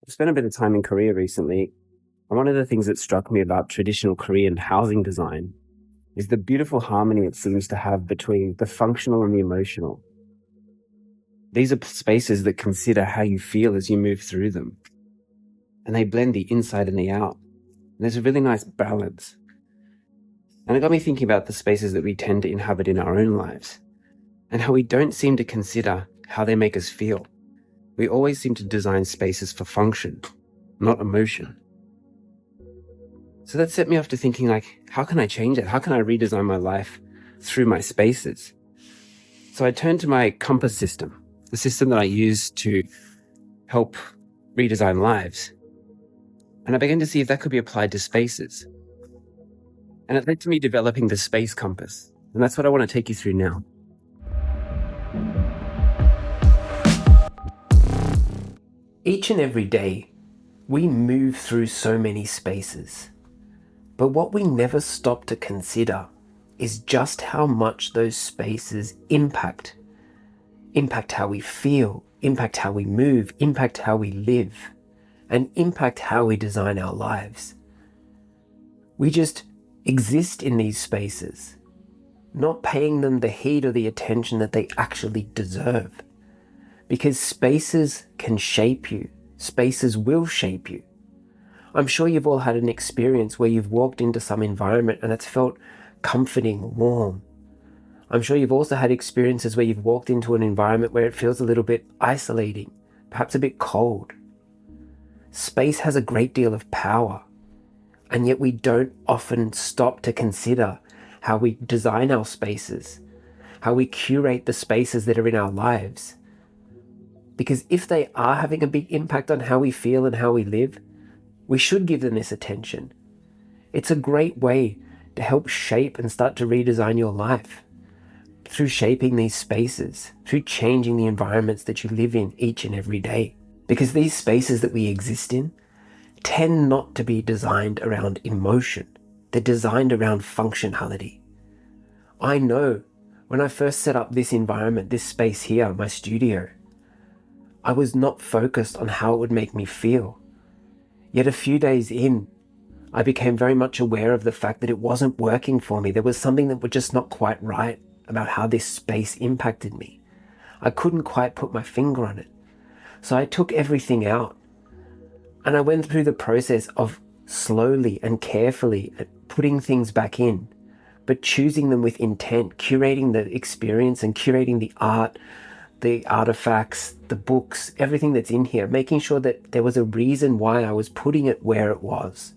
I've spent a bit of time in Korea recently, and one of the things that struck me about traditional Korean housing design is the beautiful harmony it seems to have between the functional and the emotional. These are spaces that consider how you feel as you move through them, and they blend the inside and the out. And there's a really nice balance. And it got me thinking about the spaces that we tend to inhabit in our own lives, and how we don't seem to consider how they make us feel. We always seem to design spaces for function, not emotion. So that set me off to thinking, how can I change it? How can I redesign my life through my spaces? So I turned to my compass system, the system that I use to help redesign lives. And I began to see if that could be applied to spaces. And it led to me developing the space compass. And that's what I want to take you through now. Each and every day, we move through so many spaces. But what we never stop to consider is just how much those spaces impact how we feel, impact how we move, impact how we live, and impact how we design our lives. We just exist in these spaces, not paying them the heed or the attention that they actually deserve. Because spaces can shape you. Spaces will shape you. I'm sure you've all had an experience where you've walked into some environment and it's felt comforting, warm. I'm sure you've also had experiences where you've walked into an environment where it feels a little bit isolating, perhaps a bit cold. Space has a great deal of power, and yet we don't often stop to consider how we design our spaces, how we curate the spaces that are in our lives. Because if they are having a big impact on how we feel and how we live, we should give them this attention. It's a great way to help shape and start to redesign your life through shaping these spaces, through changing the environments that you live in each and every day. Because these spaces that we exist in tend not to be designed around emotion. They're designed around functionality. I know when I first set up this environment, this space here, my studio, I was not focused on how it would make me feel. Yet a few days in, I became very much aware of the fact that it wasn't working for me. There was something that was just not quite right about how this space impacted me. I couldn't quite put my finger on it. So I took everything out and I went through the process of slowly and carefully putting things back in, but choosing them with intent, curating the experience and curating the art, the artifacts, the books, everything that's in here, making sure that there was a reason why I was putting it where it was,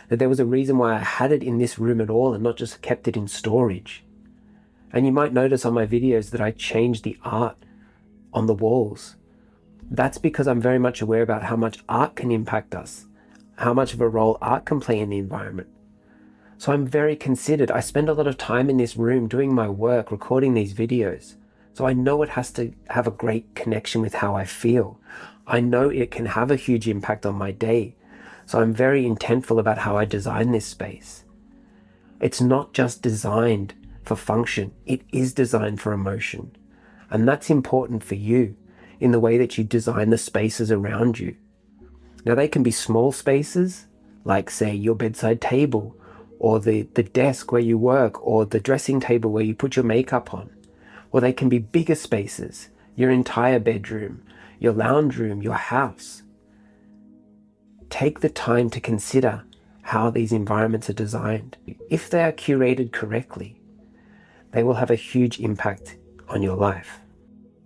that there was a reason why I had it in this room at all and not just kept it in storage. And you might notice on my videos that I changed the art on the walls. That's because I'm very much aware about how much art can impact us, how much of a role art can play in the environment. So I'm very considered. I spend a lot of time in this room doing my work, recording these videos. So I know it has to have a great connection with how I feel. I know it can have a huge impact on my day. So I'm very intentful about how I design this space. It's not just designed for function, it is designed for emotion. And that's important for you in the way that you design the spaces around you. Now they can be small spaces, like say your bedside table, or the desk where you work, or the dressing table where you put your makeup on. Or they can be bigger spaces, your entire bedroom, your lounge room, your house. Take the time to consider how these environments are designed. If they are curated correctly, they will have a huge impact on your life.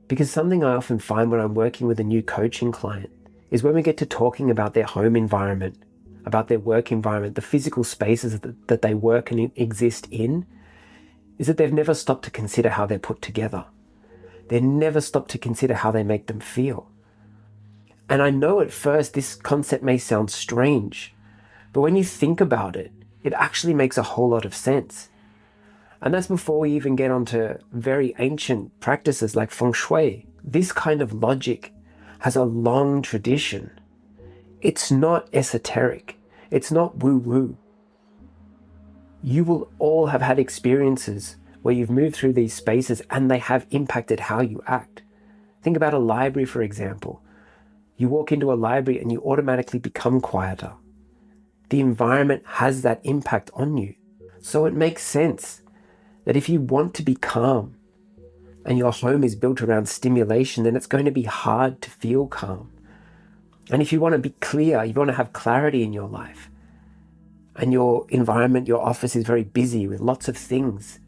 Because something I often find when I'm working with a new coaching client is when we get to talking about their home environment, about their work environment, the physical spaces that they work and exist in, is that they've never stopped to consider how they're put together. They've never stopped to consider how they make them feel. And I know at first this concept may sound strange, but when you think about it, it actually makes a whole lot of sense. And that's before we even get onto very ancient practices like Feng Shui. This kind of logic has a long tradition. It's not esoteric. It's not woo-woo. You will all have had experiences where you've moved through these spaces and they have impacted how you act. Think about a library, for example. You walk into a library and you automatically become quieter. The environment has that impact on you. So it makes sense that if you want to be calm and your home is built around stimulation, then it's going to be hard to feel calm. And if you want to be clear, you want to have clarity in your life, and your environment, your office is very busy with lots of things,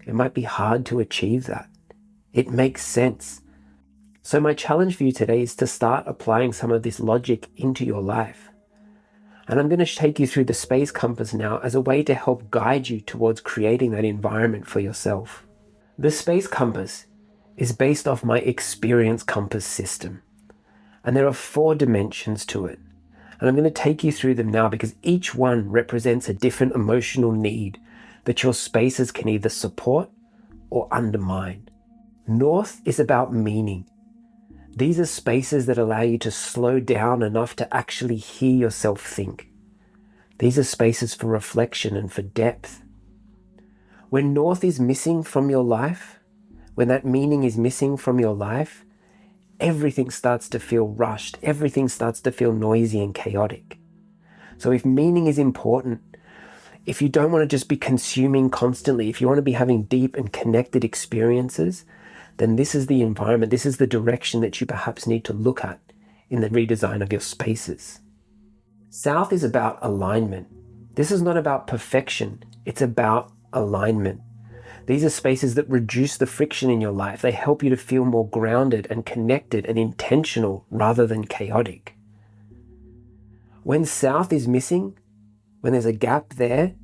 it might be hard to achieve that. It makes sense. So my challenge for you today is to start applying some of this logic into your life. And I'm going to take you through the space compass now as a way to help guide you towards creating that environment for yourself. The space compass is based off my experience compass system. And there are 4 dimensions to it. And I'm going to take you through them now because each one represents a different emotional need that your spaces can either support or undermine. North is about meaning. These are spaces that allow you to slow down enough to actually hear yourself think. These are spaces for reflection and for depth. When North is missing from your life, when that meaning is missing from your life, everything starts to feel rushed. Everything starts to feel noisy and chaotic. So if meaning is important, if you don't want to just be consuming constantly, if you want to be having deep and connected experiences, then this is the environment, this is the direction that you perhaps need to look at in the redesign of your spaces. South is about alignment. This is not about perfection, it's about alignment. These are spaces that reduce the friction in your life. They help you to feel more grounded and connected and intentional rather than chaotic. When South is missing, when there's a gap there,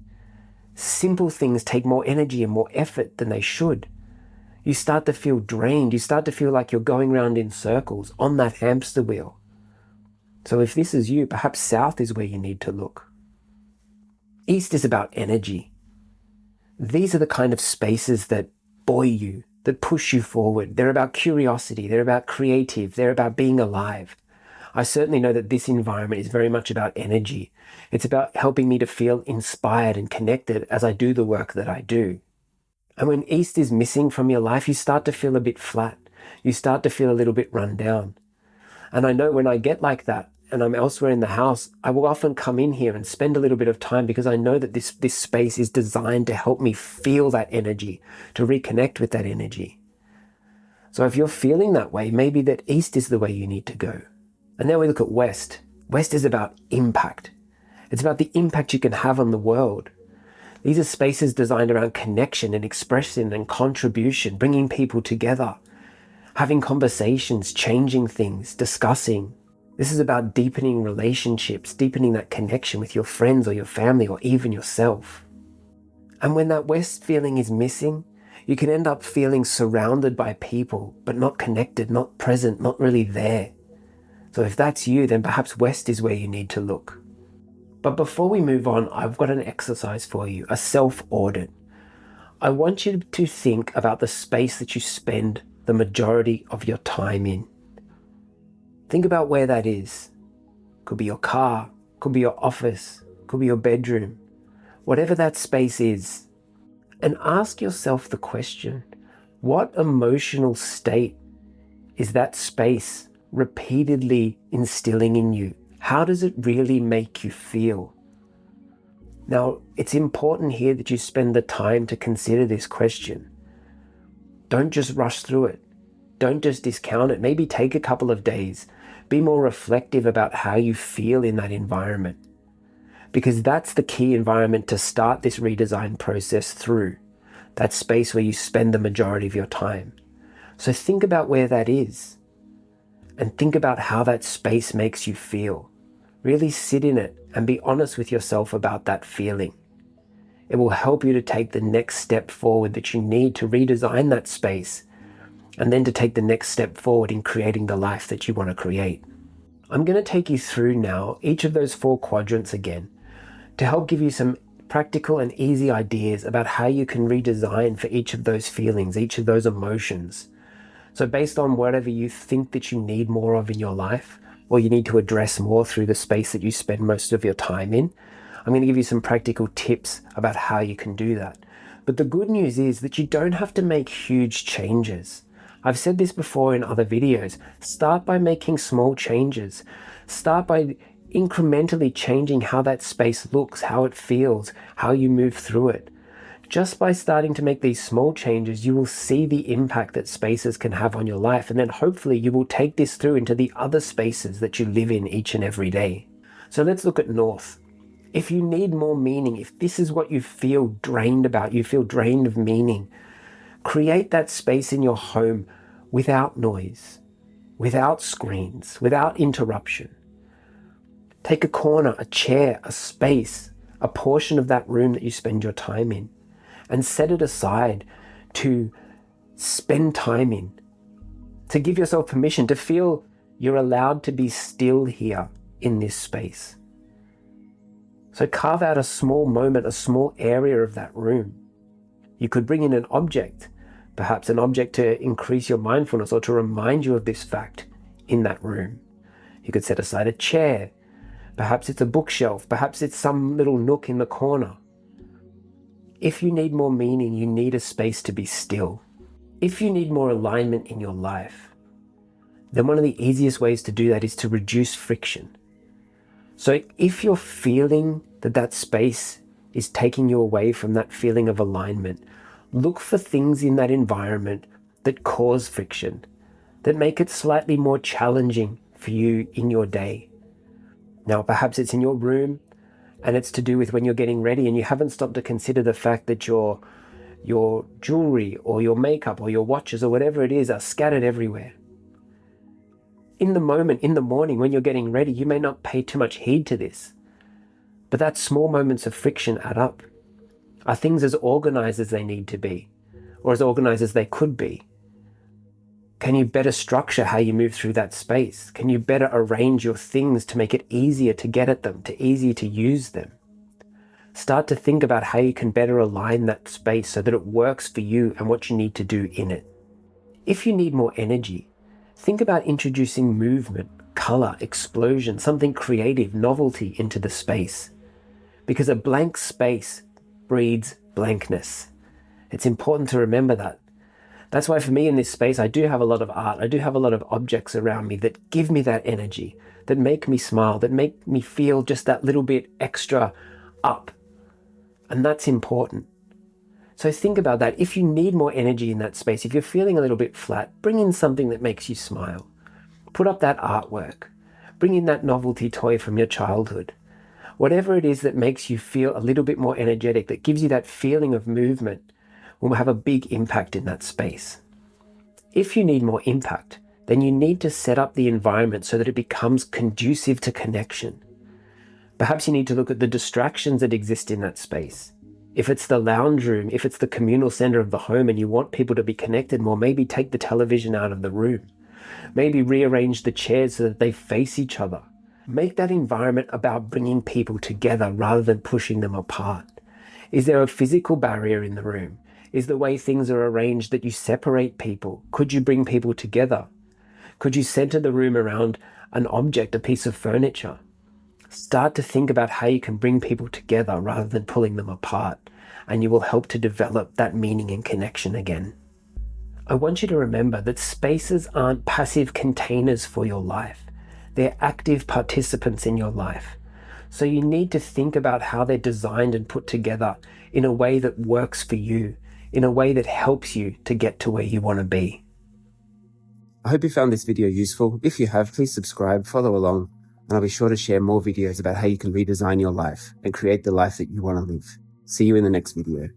simple things take more energy and more effort than they should. You start to feel drained. You start to feel like you're going around in circles on that hamster wheel. So if this is you, perhaps South is where you need to look. East is about energy. These are the kind of spaces that buoy you, that push you forward. They're about curiosity. They're about creative. They're about being alive. I certainly know that this environment is very much about energy. It's about helping me to feel inspired and connected as I do the work that I do. And when East is missing from your life, you start to feel a bit flat. You start to feel a little bit run down. And I know when I get like that and I'm elsewhere in the house, I will often come in here and spend a little bit of time because I know that this space is designed to help me feel that energy, to reconnect with that energy. So if you're feeling that way, maybe that East is the way you need to go. And now we look at West. West is about impact. It's about the impact you can have on the world. These are spaces designed around connection and expression and contribution, bringing people together, having conversations, changing things, discussing. This is about deepening relationships, deepening that connection with your friends or your family or even yourself. And when that West feeling is missing, you can end up feeling surrounded by people, but not connected, not present, not really there. So if that's you, then perhaps West is where you need to look. But before we move on, I've got an exercise for you, a self-audit. I want you to think about the space that you spend the majority of your time in. Think about where that is. Could be your car, could be your office, could be your bedroom, whatever that space is. And ask yourself the question, what emotional state is that space repeatedly instilling in you? How does it really make you feel? Now, it's important here that you spend the time to consider this question. Don't just rush through it. Don't just discount it. Maybe take a couple of days. Be more reflective about how you feel in that environment. Because that's the key environment to start this redesign process through. That space where you spend the majority of your time. So think about where that is. And think about how that space makes you feel. Really sit in it and be honest with yourself about that feeling. It will help you to take the next step forward that you need to redesign that space, and then to take the next step forward in creating the life that you want to create. I'm going to take you through now each of those 4 quadrants again to help give you some practical and easy ideas about how you can redesign for each of those feelings, each of those emotions. So based on whatever you think that you need more of in your life, or you need to address more through the space that you spend most of your time in, I'm going to give you some practical tips about how you can do that. But the good news is that you don't have to make huge changes. I've said this before in other videos. Start by making small changes. Start by incrementally changing how that space looks, how it feels, how you move through it. Just by starting to make these small changes, you will see the impact that spaces can have on your life. And then hopefully you will take this through into the other spaces that you live in each and every day. So let's look at north. If you need more meaning, if this is what you feel drained about, you feel drained of meaning, create that space in your home without noise, without screens, without interruption. Take a corner, a chair, a space, a portion of that room that you spend your time in, and set it aside to spend time in, to give yourself permission to feel you're allowed to be still here in this space. So carve out a small moment, a small area of that room. You could bring in an object, perhaps an object to increase your mindfulness or to remind you of this fact in that room. You could set aside a chair. Perhaps it's a bookshelf. Perhaps it's some little nook in the corner. If you need more meaning, you need a space to be still. If you need more alignment in your life, then one of the easiest ways to do that is to reduce friction. So if you're feeling that that space is taking you away from that feeling of alignment, look for things in that environment that cause friction, that make it slightly more challenging for you in your day. Now, perhaps it's in your room and it's to do with when you're getting ready and you haven't stopped to consider the fact that your jewelry or your makeup or your watches or whatever it is are scattered everywhere. In the moment, in the morning, when you're getting ready, you may not pay too much heed to this, but that small moments of friction add up. Are things as organized as they need to be, or as organized as they could be? Can you better structure how you move through that space? Can you better arrange your things to make it easier to get at them, to easier to use them? Start to think about how you can better align that space so that it works for you and what you need to do in it. If you need more energy, think about introducing movement, color, explosion, something creative, novelty into the space. Because a blank space breeds blankness. It's important to remember that. That's why for me in this space, I do have a lot of art. I do have a lot of objects around me that give me that energy, that make me smile, that make me feel just that little bit extra up. And that's important. So think about that. If you need more energy in that space, if you're feeling a little bit flat, bring in something that makes you smile. Put up that artwork. Bring in that novelty toy from your childhood. Whatever it is that makes you feel a little bit more energetic, that gives you that feeling of movement, will have a big impact in that space. If you need more impact, then you need to set up the environment so that it becomes conducive to connection. Perhaps you need to look at the distractions that exist in that space. If it's the lounge room, if it's the communal center of the home and you want people to be connected more, maybe take the television out of the room. Maybe rearrange the chairs so that they face each other. Make that environment about bringing people together rather than pushing them apart. Is there a physical barrier in the room? Is the way things are arranged that you separate people? Could you bring people together? Could you center the room around an object, a piece of furniture? Start to think about how you can bring people together rather than pulling them apart, and you will help to develop that meaning and connection again. I want you to remember that spaces aren't passive containers for your life. They're active participants in your life. So you need to think about how they're designed and put together in a way that works for you, in a way that helps you to get to where you want to be. I hope you found this video useful. If you have, please subscribe, follow along, and I'll be sure to share more videos about how you can redesign your life and create the life that you want to live. See you in the next video.